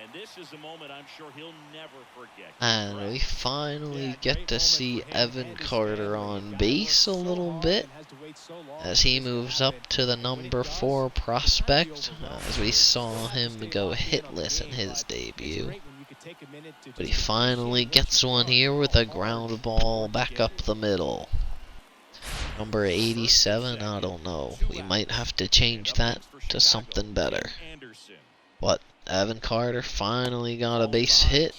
And this is a moment I'm sure he'll never forget. And we finally get to see Evan Carter on base a little bit as he moves up to the number 4 prospect, as we saw him go hitless in his debut. But he finally gets one here with a ground ball back up the middle. Number 87, I don't know. We might have to change that to something better. But Evan Carter finally got a base hit.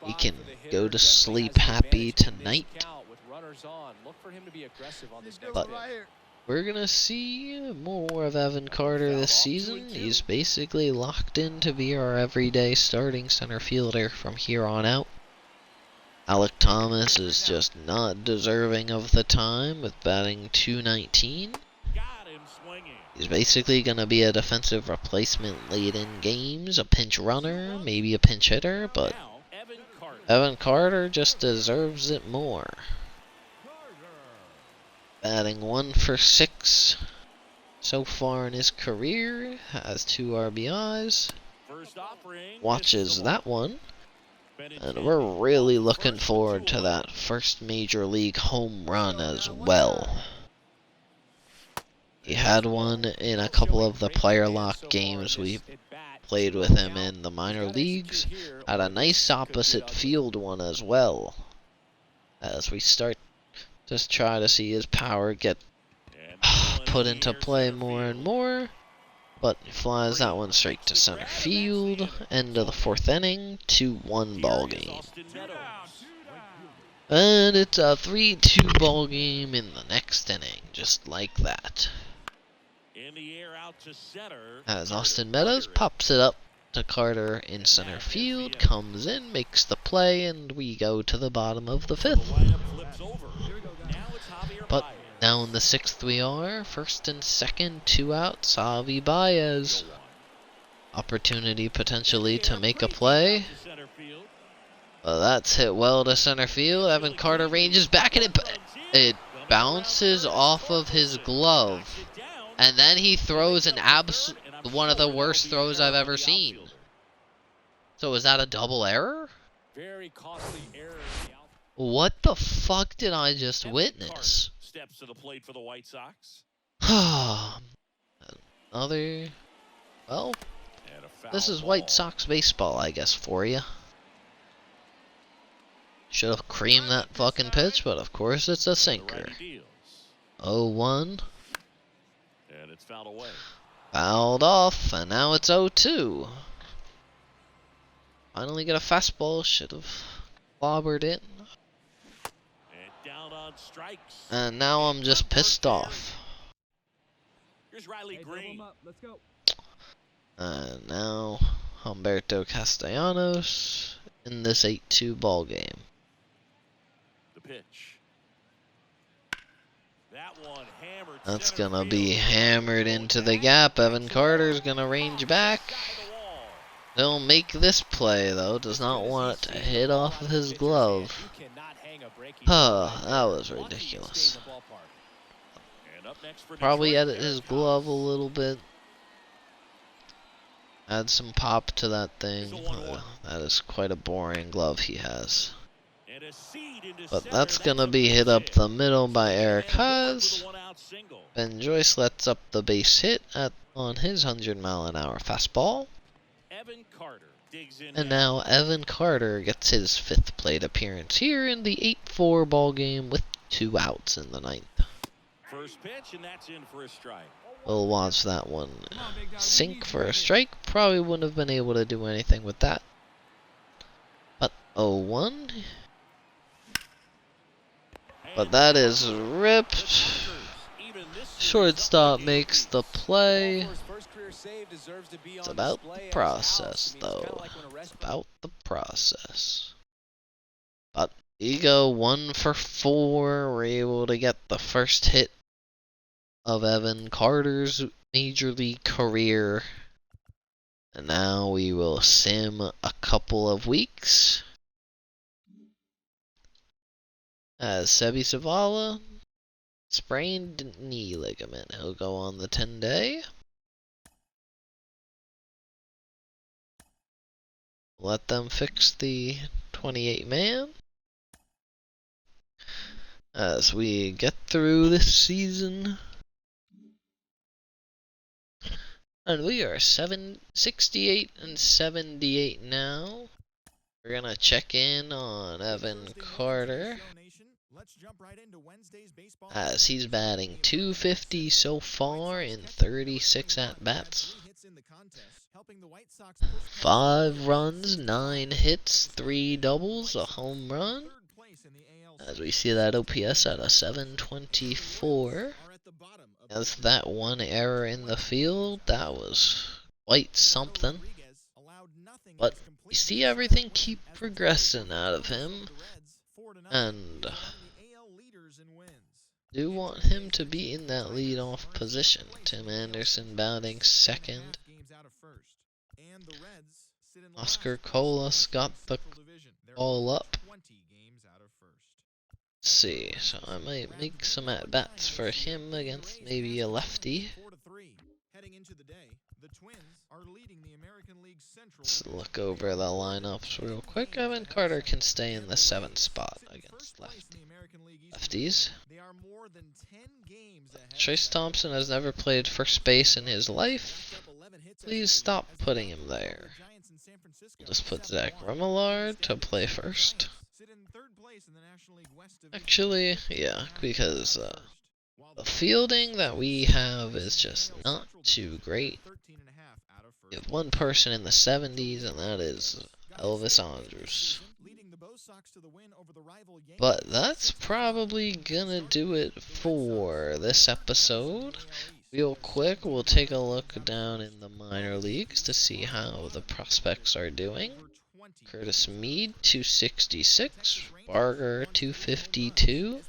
He can go to sleep happy tonight. But we're going to see more of Evan Carter this season. He's basically locked in to be our everyday starting center fielder from here on out. Alec Thomas is just not deserving of the time with batting .219. He's basically going to be a defensive replacement late in games, a pinch runner, maybe a pinch hitter, but Evan Carter just deserves it more. Batting 1 for 6 so far in his career, has 2 RBIs, watches that one, and we're really looking forward to that first major league home run as well. He had one in a couple of the player lock games we played with him in the minor leagues. Had a nice opposite field one as well. As we start to try to see his power get put into play more and more. But he flies that one straight to center field. End of the 4th inning. 2-1 ball game. And it's a 3-2 ball game in the next inning. Just like that. As Austin Meadows pops it up to Carter in center field, comes in, makes the play, and we go to the bottom of the 5th. But now in the 6th we are, 1st and 2nd, 2 outs, Javi Baez. Opportunity potentially to make a play. Well, that's hit well to center field. Evan Carter ranges back and it bounces off of his glove. And then he throws one of the worst throws I've ever seen. So is that a double error? Very costly error. What the fuck did I just witness? Steps to the plate for the White Sox. Well, this is White Sox baseball, I guess, for you. Should have creamed that fucking pitch, but of course it's a sinker. 0-1. And it's fouled away. Fouled off, and now it's 0-2. Finally get a fastball, should have clobbered it. And down on strikes. And now I'm just pissed off. Here's Riley Green. Let's go. And now Humberto Castellanos in this 8-2 ball game. The pitch. That one hammered. That's gonna be hammered into the gap. Evan Carter's gonna range back. He'll make this play though. Does not want it to hit off of his glove. That was ridiculous. Probably edit his glove a little bit. Add some pop to that thing. That is quite a boring glove he has. But that's gonna be hit up the middle by Eric Haas. Ben Joyce lets up the base hit on his 100-mile-an-hour fastball. And now Evan Carter gets his 5th plate appearance here in the 8-4 ball game with 2 outs in the 9th. First pitch, and that's in for a strike. We'll watch that one sink for a strike. Probably wouldn't have been able to do anything with that. But 0-1. But that is ripped. Shortstop makes the play. It's about the process, though. It's about the process. But we go 1 for 4. We're able to get the first hit of Evan Carter's major league career. And now we will sim a couple of weeks. As Sebi Zavala, sprained knee ligament. He'll go on the 10-day. Let them fix the 28 man as we get through this season. And we are 68 and 78 now. We're gonna check in on Evan Carter as he's batting .250 so far in 36 at-bats. 5 runs, 9 hits, 3 doubles, a home run. As we see that OPS at a 724. As that one error in the field, that was quite something. But you see everything keep progressing out of him. And do want him to be in that leadoff position. Tim Anderson batting second. Oscar Colas got the call up. Let's see, so I might make some at-bats for him against maybe a lefty. Let's look over the lineups real quick. Evan Carter can stay in the 7th spot against lefties. Chase Thompson has never played first base in his life. Please stop putting him there. We'll just put Zach Remillard to play first. Actually, yeah, because the fielding that we have is just not too great. We have one person in the 70s, and that is Elvis Andrus. But that's probably gonna do it for this episode. Real quick, we'll take a look down in the minor leagues to see how the prospects are doing. Curtis Mead, 266. Barger, 252.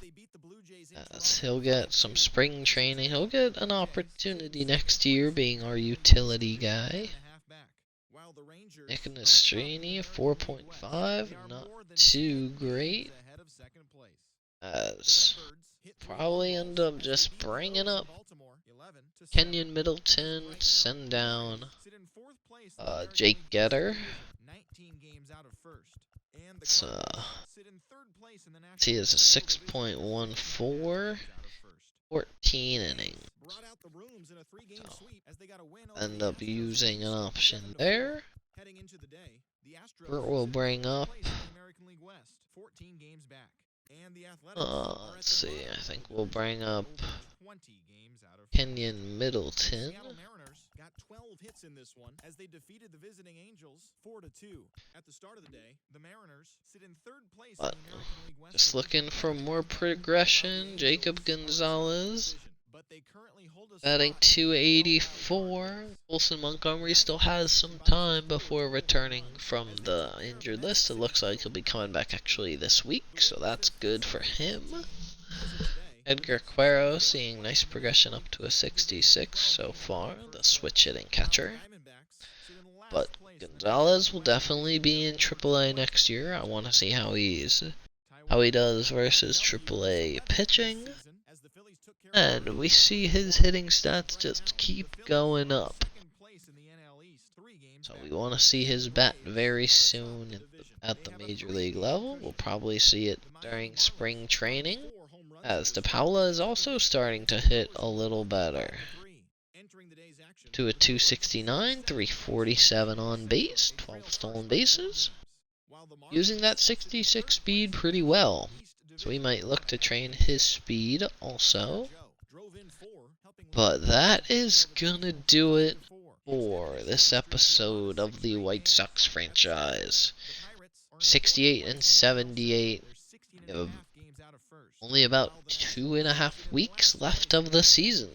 He'll get some spring training. He'll get an opportunity next year being our utility guy. Nick Nastrini, 4.5. Not too great. As probably end up just bringing up Kenyon Middleton, send down Jake Getter. He has a 6.14, 14 innings. So, end up using an option there. We'll bring up. Let's see. I think we'll bring up Kenyon Middleton. Got 12 hits in this one as they defeated the visiting Angels 4-2. At the start of the day, the Mariners sit in 3rd place in the American League West. Just looking for more progression. Jacob Gonzalez batting .284. Wilson Montgomery still has some time before returning from the injured list. It looks like he'll be coming back actually this week, so that's good for him. Edgar Quero seeing nice progression up to a 66 so far, the switch hitting catcher. But Gonzalez will definitely be in AAA next year. I want to see how he does versus AAA pitching. And we see his hitting stats just keep going up. So we want to see his bat very soon at the major league level. We'll probably see it during spring training, as DePaula is also starting to hit a little better. To a 269, 347 on base, 12 stolen bases. Using that 66 speed pretty well. So we might look to train his speed also. But that is gonna do it for this episode of the White Sox franchise. 68 and 78. Only about 2.5 weeks left of the season.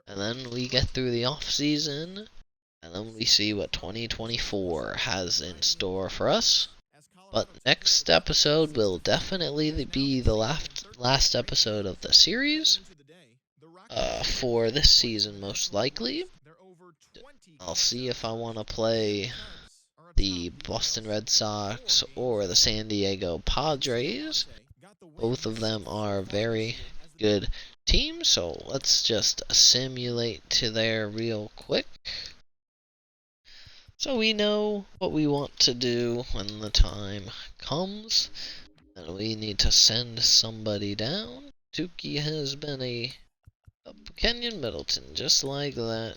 And then we get through the off season. And then we see what 2024 has in store for us. But next episode will definitely be the last episode of the series. For this season, most likely. I'll see if I want to play the Boston Red Sox or the San Diego Padres. Both of them are very good teams, so let's just simulate to there real quick. So we know what we want to do when the time comes, and we need to send somebody down. Tukey has been a Kenyon Middleton, just like that.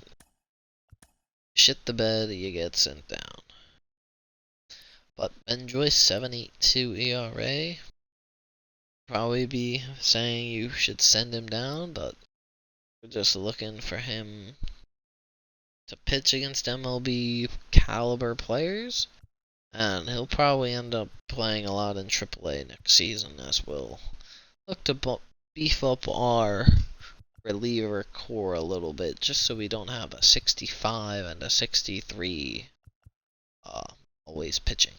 Shit the bed, you get sent down. But Ben Joyce, 7.82 ERA. Probably be saying you should send him down, but we're just looking for him to pitch against MLB caliber players. And he'll probably end up playing a lot in AAA next season, as we'll look to beef up our reliever core a little bit, just so we don't have a 65 and a 63 always pitching.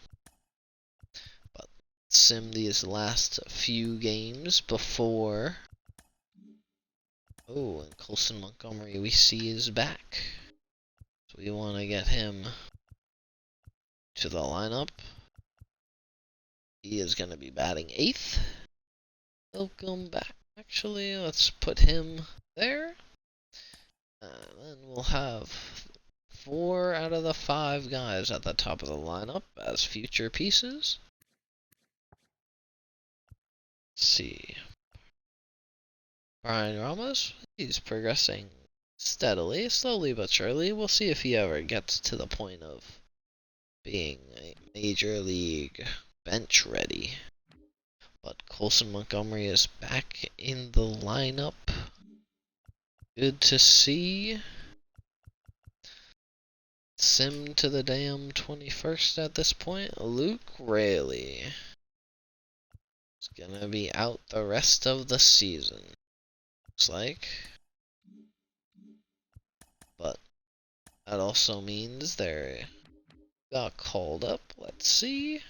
But sim these last few games before. Oh, and Colson Montgomery we see is back, so we want to get him to the lineup. He is going to be batting 8th. Welcome back. Actually, let's put him there. And then we'll have 4 out of the 5 guys at the top of the lineup as future pieces. Let's see. Brian Ramos, he's progressing steadily, slowly but surely. We'll see if he ever gets to the point of being a major league bench ready. But Colson Montgomery is back in the lineup. Good to see. Sim to the damn 21st at this point. Luke Raley is gonna be out the rest of the season, looks like. But that also means they got called up. Let's see.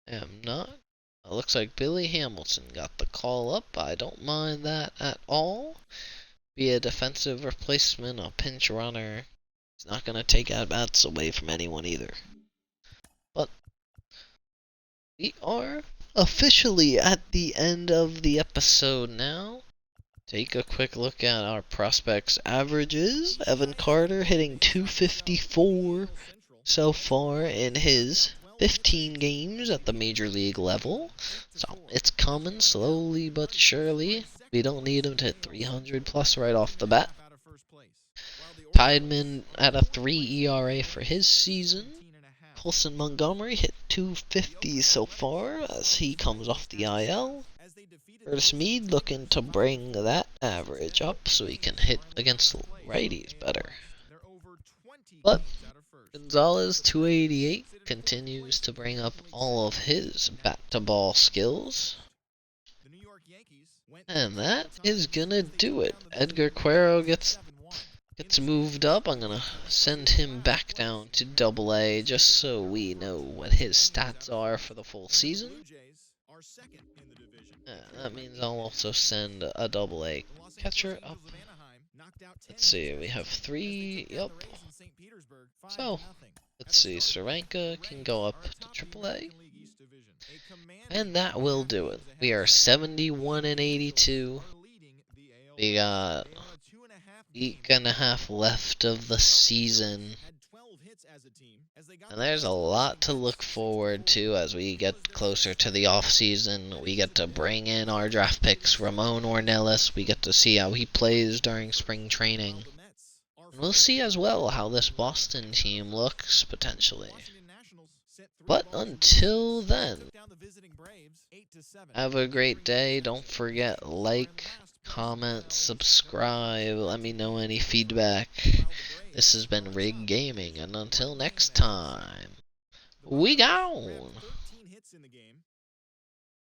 Am not. It looks like Billy Hamilton got the call up. I don't mind that at all. Be a defensive replacement, a pinch runner. He's not going to take at-bats away from anyone either. But we are officially at the end of the episode now. Take a quick look at our prospects' averages. Evan Carter hitting .254 so far in his 15 games at the major league level. So it's coming slowly but surely. We don't need him to hit 300 plus right off the bat. Tideman at a 3 ERA for his season. Colson Montgomery hit .250 so far as he comes off the IL. Curtis Mead looking to bring that average up so he can hit against righties better. But Gonzalez, 288, continues to bring up all of his bat-to-ball skills. And that is gonna do it. Edgar Cuero gets moved up. I'm gonna send him back down to AA just so we know what his stats are for the full season. That means I'll also send a AA catcher up. Let's see, we have 3, yep. So, let's see, Saranka can go up to AAA. And that will do it. We are 71 and 82. We got a week and a half left of the season. And there's a lot to look forward to as we get closer to the off season. We get to bring in our draft picks, Ramon Ornelas. We get to see how he plays during spring training. And we'll see as well how this Boston team looks, potentially. But until then, have a great day. Don't forget, like, comment, subscribe. Let me know any feedback. This has been Rig Gaming, and until next time, we gone!